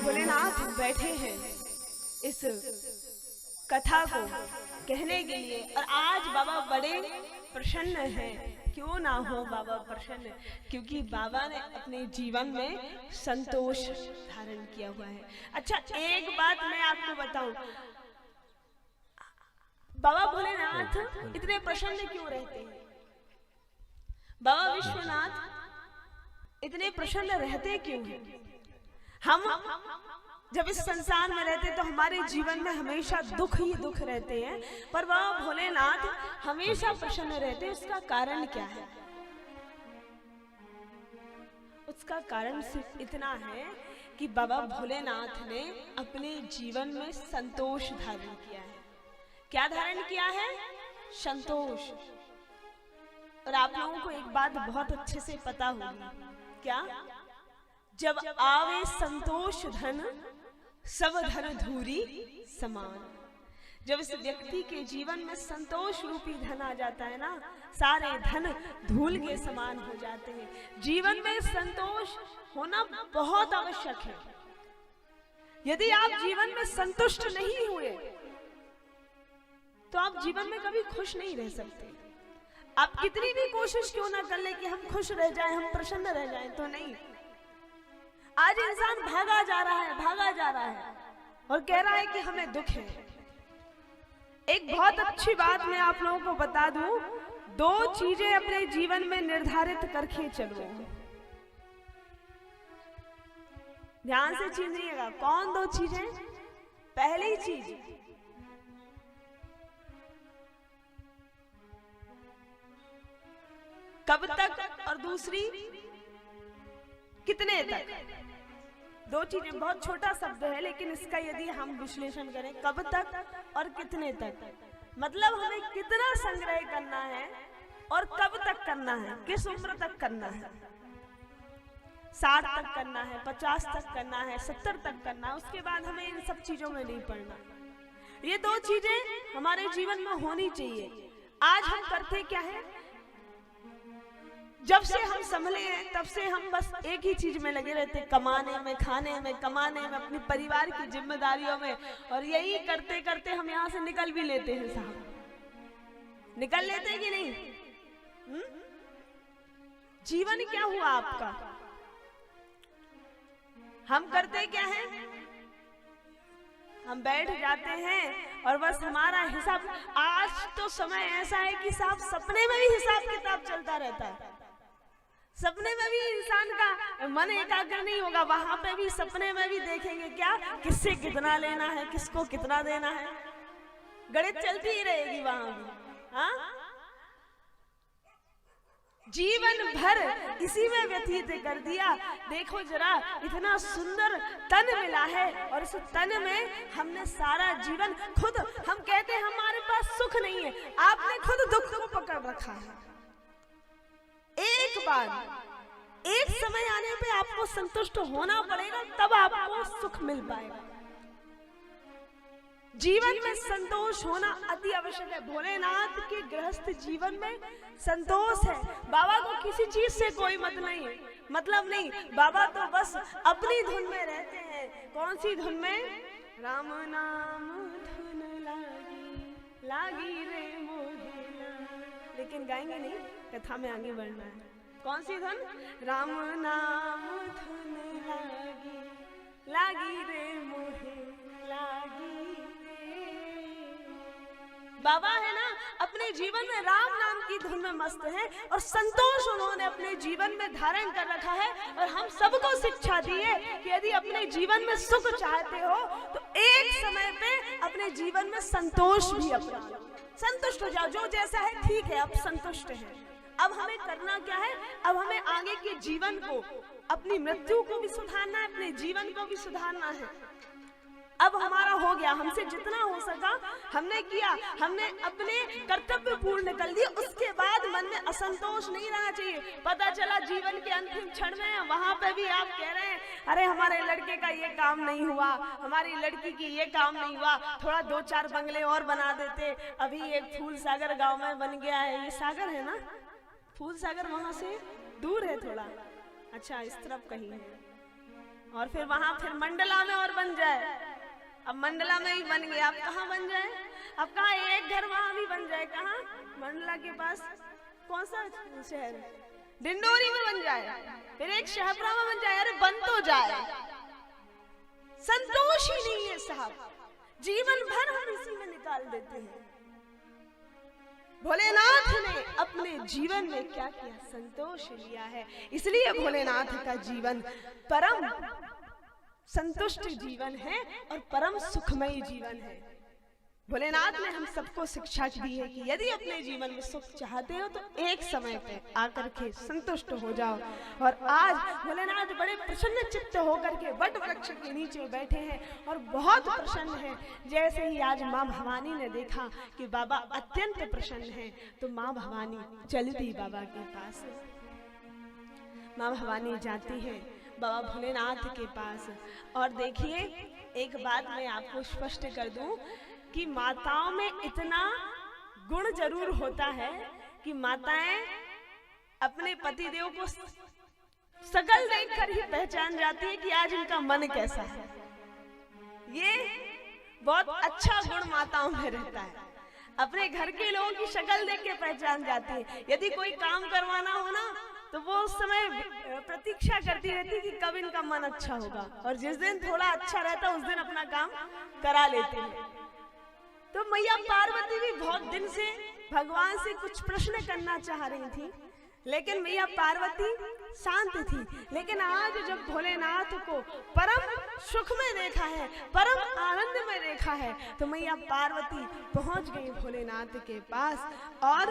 भोलेनाथ बैठे हैं इस कथा को कहने के लिए, और आज बाबा बड़े प्रसन्न हैं। क्यों ना हो बाबा प्रसन्न, क्योंकि बाबा ने अपने जीवन में संतोष धारण किया हुआ है। अच्छा, एक बात मैं आपको बताऊं, बाबा भोलेनाथ इतने प्रसन्न क्यों रहते हैं? बाबा विश्वनाथ इतने प्रसन्न रहते क्यों हैं? हम जब इस संसार में रहते तो हमारे जीवन में हमेशा दुख ही दुख रहते हैं, पर बाबा भोलेनाथ हमेशा प्रसन्न रहते हैं। उसका कारण क्या है? उसका कारण सिर्फ इतना है कि बाबा भोलेनाथ ने अपने जीवन में संतोष धारण किया है। क्या धारण किया है? संतोष। और आप लोगों को एक बात बहुत अच्छे से पता होगी, क्या? जब आवे संतोष धन सब धन धूरी समान। जब इस व्यक्ति के जीवन में संतोष रूपी धन आ जाता है ना, सारे धन धूल के समान हो जाते हैं। जीवन में संतोष होना बहुत आवश्यक है। यदि आप जीवन में संतुष्ट नहीं हुए तो आप जीवन में कभी खुश नहीं रह सकते। आप कितनी भी कोशिश क्यों ना कर ले कि हम खुश रह जाएं, हम प्रसन्न रह जाएं, तो नहीं। आज इंसान भागा जा रहा है और कह रहा है कि हमें दुख है। एक बहुत अच्छी बात मैं आप लोगों को बता दूं, दो चीजें अपने जीवन में निर्धारित करके चलो। ध्यान से सुनिएगा। कौन दो चीजें? पहली चीज, कब तक, और दूसरी कितने तक। दो चीजें, बहुत छोटा शब्द है, लेकिन इसका यदि हम विश्लेषण करें, कब तक और कितने तक, मतलब हमें कितना संग्रह करना है और कब तक करना है, किस उम्र तक करना है। 60 तक करना है, 50 तक करना है, 70 तक करना है, उसके बाद हमें इन सब चीजों में नहीं पड़ना। ये दो चीजें हमारे जीवन में होनी चाहिए। आज हम करते क्या है? जब से हम संभले हैं तब से हम बस एक ही चीज में लगे रहते, कमाने में, खाने में, कमाने में, अपने परिवार की जिम्मेदारियों में। और यही करते करते हम यहाँ से निकल भी लेते हैं साहब। निकल लेते हैं कि नहीं? जीवन क्या हुआ आपका? हम करते क्या है? हम बैठ जाते हैं और बस हमारा हिसाब। आज तो समय ऐसा है कि साहब सपने में भी हिसाब किताब चलता रहता है। सपने में भी इंसान का मन एकाग्र नहीं होगा, वहां पे भी सपने में भी देखेंगे क्या, किससे कितना लेना है, किसको कितना देना है। गणित चलती ही रहेगी वहां भी। हाँ, जीवन भर इसी में व्यतीत कर दिया। देखो जरा, इतना सुंदर तन मिला है और इस तन में हमने सारा जीवन खुद, हम कहते हैं हमारे पास सुख नहीं है, आपने खुद दुख को पकड़ रखा है। एक बार, एक समय आने पे आपको संतुष्ट होना पड़ेगा, तब आपको सुख मिल पाएगा। जीवन में संतोष होना अति आवश्यक है। भोलेनाथ के गृहस्थ जीवन में संतोष है। बाबा को किसी चीज से कोई मतलब नहीं। बाबा तो बस अपनी धुन में रहते हैं। कौन सी धुन में? राम नाम धुन लागी लागी रे मोहे। लेकिन गाएंगे नहीं, कथा में आगे बढ़ना है। कौन सी धुन? राम नाम धुन लागी लागी रे मोहे लागी रे। बाबा है ना, अपने जीवन में राम नाम की धुन में मस्त है और संतोष उन्होंने अपने जीवन में धारण कर रखा है। और हम सबको शिक्षा दी है कि यदि अपने जीवन में सुख चाहते हो तो एक समय पे अपने जीवन में संतोष भी अपना लो। संतुष्ट हो जाओ, जो जैसा है ठीक है, अब संतुष्ट है। अब हमें करना क्या है? अब हमें आगे के जीवन को, अपनी मृत्यु को भी सुधारना है, अपने जीवन को भी सुधारना है। अब हमारा हो गया, हमसे जितना हो सका हमने किया, हमने अपने कर्तव्य पूर्ण कर लिए। उसके बाद मन में असंतोष नहीं रहना चाहिए। पता चला जीवन के अंतिम क्षण में वहां पे भी आप कह रहे हैं, अरे हमारे लड़के का ये काम नहीं हुआ, हमारी लड़की की ये काम नहीं हुआ, थोड़ा 2-4 बंगले और बना देते। अभी एक फूल सागर गाँव में बन गया है। ये सागर है ना, फूल सागर वहां से दूर है थोड़ा। अच्छा, इस तरफ कहीं है। और फिर वहां फिर मंडला में और बन जाए। अब मंडला में ही बन गया, अब कहाँ बन जाए? अब कहाँ एक घर वहां भी बन जाए? कहाँ? मंडला के पास कौन सा शहर? डिंडोरी में बन जाए, फिर एक शाहपुरा में बन जाए। अरे बन तो जाए, संतोष ही नहीं है साहब। जीवन भर हम इसी में निकाल देते हैं। भोलेनाथ ने अपने जीवन में क्या किया? संतोष लिया है। इसलिए भोलेनाथ का जीवन परम संतुष्ट जीवन है और परम सुखमय जीवन है। भोलेनाथ ने हम सबको शिक्षा दी है कि यदि अपने जीवन में सुख चाहते हो तो एक समय पे आकर के संतुष्ट हो जाओ। और आज भोलेनाथ बड़े प्रसन्न चित्त होकर के वट वृक्ष के नीचे बैठे हैं और बहुत प्रसन्न हैं। जैसे ही आज माँ भवानी ने देखा कि बाबा अत्यंत प्रसन्न हैं, तो माँ भवानी चली दी बाबा के पास। माँ भवानी जाती है बाबा भोलेनाथ के पास। और देखिए, एक बात मैं आपको स्पष्ट कर दूं कि माताओं में इतना गुण जरूर होता है कि माताएं अपने पतिदेव को शकल देखकर ही पहचान जाती है कि आज इनका मन कैसा है। ये बहुत अच्छा गुण माताओं में रहता है। अपने घर के लोगों की शक्ल देख के पहचान जाती है। यदि कोई काम करवाना हो ना, तो वो उस समय प्रतीक्षा करती रहती कि कब इनका मन अच्छा होगा, और जिस दिन थोड़ा अच्छा रहता उस दिन अपना काम करा लेते हैं। तो मैया पार्वती भी बहुत दिन से भगवान से कुछ प्रश्न करना चाह रही थी, लेकिन मैया पार्वती शांत थी। लेकिन आज जब भोलेनाथ को परम सुख में देखा है, परम आनंद में देखा है, तो मैया पार्वती पहुंच गई भोलेनाथ के पास। और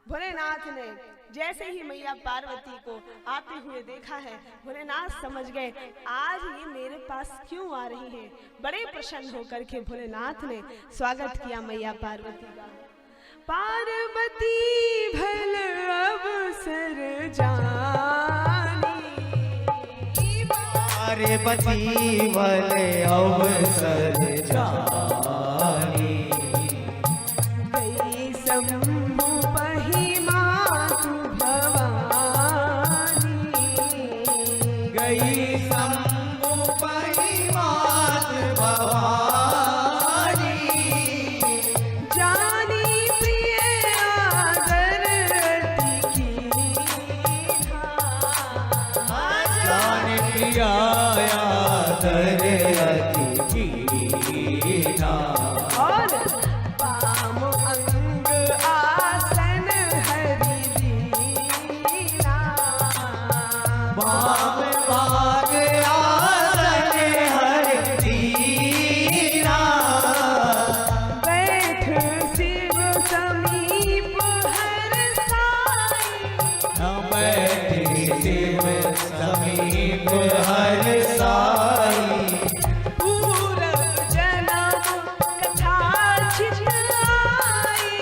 भोलेनाथ ने जैसे ही मैया पार्वती को आते हुए देखा है, भोलेनाथ समझ गए आज ये मेरे पास क्यों आ रही है। बड़े प्रसन्न होकर के भोलेनाथ ने स्वागत किया मैया पार्वती का। पार्वती भल अवसर जानी, पार्वती भल अवसर जानी, गई शंभु पही मातु भवानी, गई शंभु पही मातु भवानी, जानी प्रिय आदर अति कीन्हा, जान प्रिया आदर अति कीन्हा, और वाम अंग आसन हरि दीना, वाम भाग आसन हरि दीना, बैठ शिव समीप हर साई, बैठे शिव समीप हर साई, पूरब जन्म कथा छिप आई,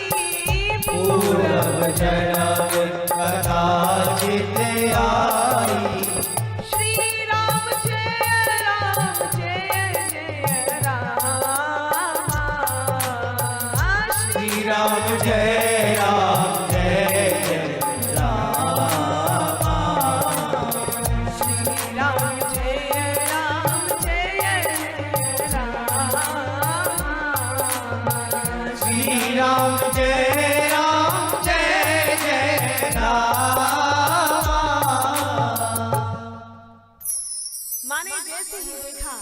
पूरब जन्म कथा चित आई, श्री राम जय राम जय जय राम, श्री राम जय राम जय जय राम, श्री राम जय राम जय राम, श्री राम जय राम जय जय राम। माँ ने जैसे ही देखा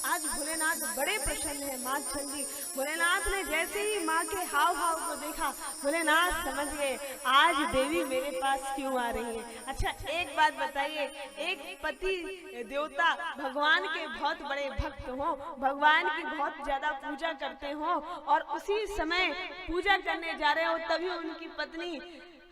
आज भोलेनाथ बड़े प्रसन्न है। माँ चंडी भोलेनाथ ने जैसे ही माँ के हाव भाव को देखा, भोलेनाथ समझ गए आज देवी मेरे पास क्यों आ रही है। अच्छा एक बात बताइए, एक पति देवता भगवान के बहुत बड़े भक्त हो, भगवान की बहुत ज्यादा पूजा करते हो, और उसी समय पूजा करने जा रहे हो तभी उनकी पत्नी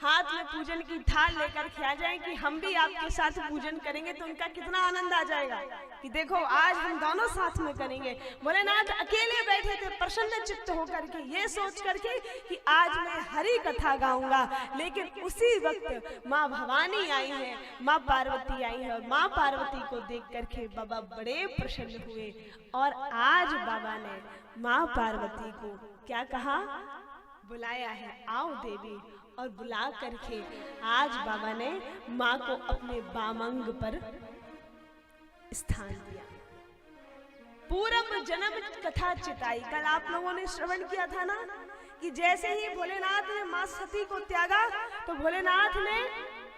हाथ में पूजन की थाल लेकर के आ जाए कि हम भी आपके साथ पूजन करेंगे, तो उनका कितना आनंद आ जाएगा कि देखो आज हम दोनों साथ में करेंगे। भोलेनाथ अकेले बैठे थे प्रसन्न चित्त होकर के, ये सोच करके कि आज मैं हरि कथा गाऊंगा। लेकिन उसी वक्त माँ भवानी आई है, माँ पार्वती आई है, और माँ पार्वती को देख करके बाबा बड़े प्रसन्न हुए। और आज बाबा ने माँ पार्वती को क्या कहा, बुलाया है आओ देवी, और बुला करके आज बाबा ने माँ को अपने बामंग पर स्थान दिया। पूर्व जन्म कथा चिताई, कल आप लोगों ने श्रवण किया था ना कि जैसे ही भोलेनाथ ने मां सती को त्यागा तो भोलेनाथ ने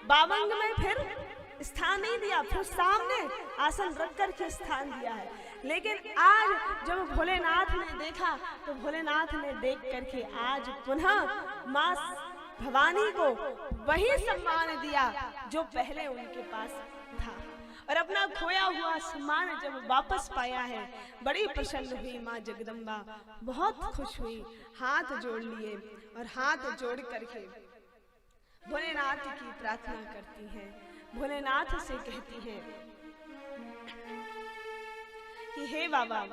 बावंग में फिर स्थान नहीं दिया, फिर सामने आसन रख कर के स्थान दिया है। लेकिन आज जब भोलेनाथ ने देखा तो भोलेनाथ ने देख करके आज पुनः मां भवानी को वही सम्मान दिया जो पहले उनके पास था, और अपना खोया हुआ सम्मान जब वापस पाया है बड़ी प्रसन्न हुई मां जगदम्बा, बहुत खुश हुई, हाथ जोड़ लिए और हाथ जोड़ करके भोलेनाथ की प्रार्थना करती है, भोलेनाथ से कहती है कि हे बाबा,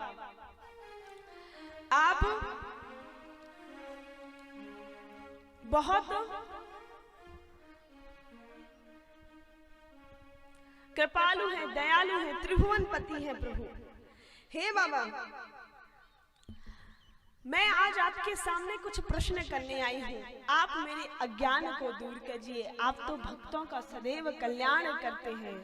आप बहुत कृपालु हैं, दयालु हैं, त्रिभुवन पति हैं प्रभु। हे बाबा, मैं आज आपके सामने कुछ प्रश्न करने आई हूँ, आप मेरे अज्ञान को दूर कीजिए, आप तो भक्तों का सदैव कल्याण करते हैं,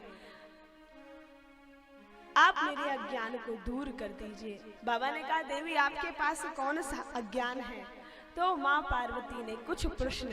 आप मेरे अज्ञान को दूर कर दीजिए। बाबा ने कहा देवी आपके पास कौन सा अज्ञान है? तो माँ पार्वती ने कुछ प्रश्न